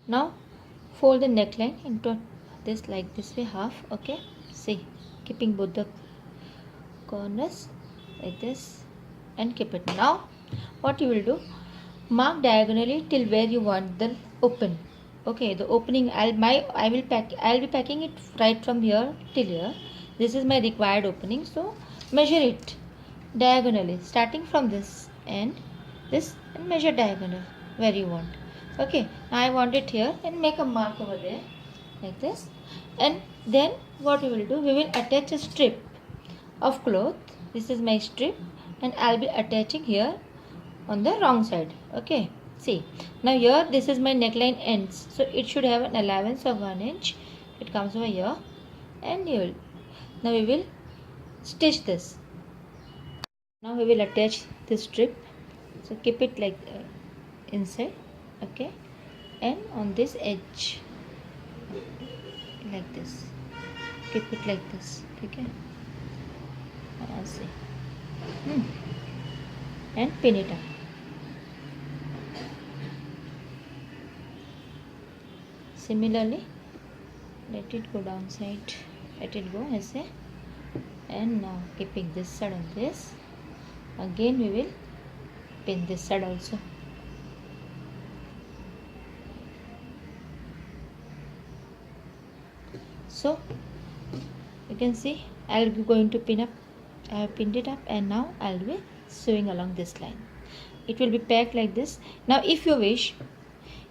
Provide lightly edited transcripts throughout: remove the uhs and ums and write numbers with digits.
Now fold the neckline into this like this way half. Okay, see, keeping both the corners like this and keep it. Now what you will do, mark diagonally till where you want the open. Okay, the opening I'll be packing it right from here till here. This is my required opening, so measure it diagonally starting from this and measure diagonal where you want. Okay, now I want it here and make a mark over there like this. And then what we will do, we will attach a strip of cloth. This is my strip and I'll be attaching here on the wrong side. Okay, see, now here this is my neckline ends, so it should have an allowance of 1 inch. It comes over here and now we will stitch this. Now we will attach this strip, so keep it like inside. Okay, and on this edge like this, keep it like this. Okay, see, and pin it up. Similarly, let it go downside, let it go as a, and now keeping this side on this, again we will pin this side also. So you can see I'll be going to pin up. I have pinned it up and now I'll be sewing along this line. It will be packed like this. Now if you wish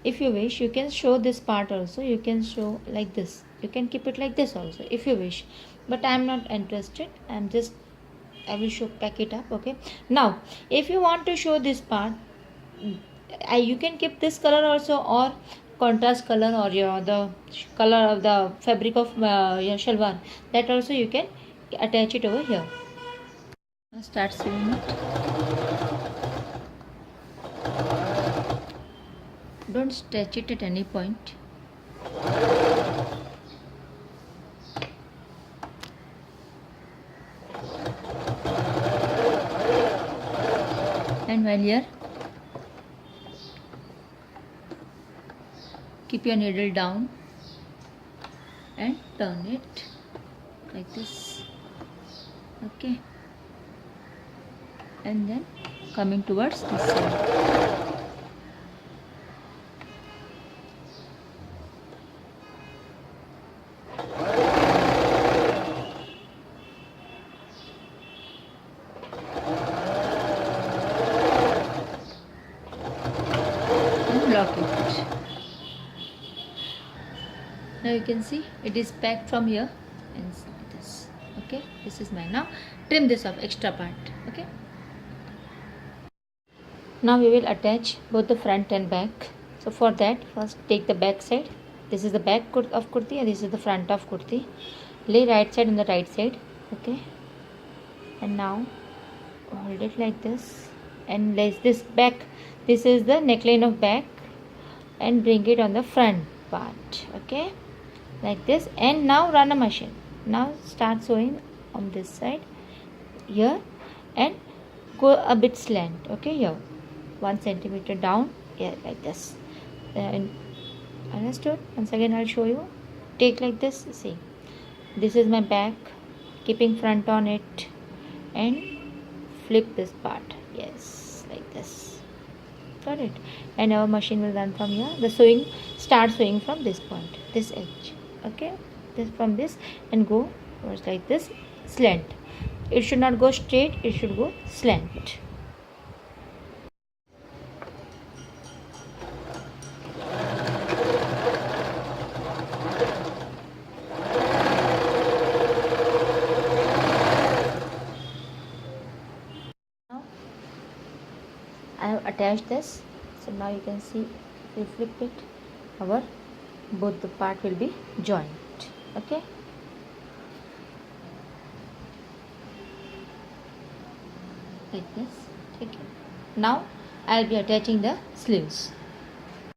you can show this part also. You can show like this, you can keep it like this also if you wish, but I am not interested. I will pack it up. Okay, now if you want to show this part, you can keep this color also, or contrast color, or the color of the fabric of your shalwar, that also you can attach it over here. Now start sewing it. Don't stretch it at any point. And while here, keep your needle down and turn it like this. Okay, and then coming towards this side. Lock it. Now you can see it is packed from here and this. Okay, this is mine. Now trim this off, extra part. Okay, now we will attach both the front and back. So for that, first take the back side. This is the back of kurti and this is the front of kurti. Lay right side on the right side. Okay, and now hold it like this and lace this back. This is the neckline of back, and bring it on the front part. Okay, like this. And now run a machine. Now start sewing on this side here and go a bit slant. Okay, here 1 centimeter down here like this. And understood? Once again I'll show you. Take like this. See, this is my back, keeping front on it, and flip this part. Yes, like this. Got it? And our machine will run from here. The sewing, start sewing from this point, this edge. Okay, this from this and go towards like this, slant. It should not go straight, it should go slant. Now I have attached this, so now you can see if you flip it, our both the part will be joined. Okay, like this. Okay, now I'll be attaching the sleeves.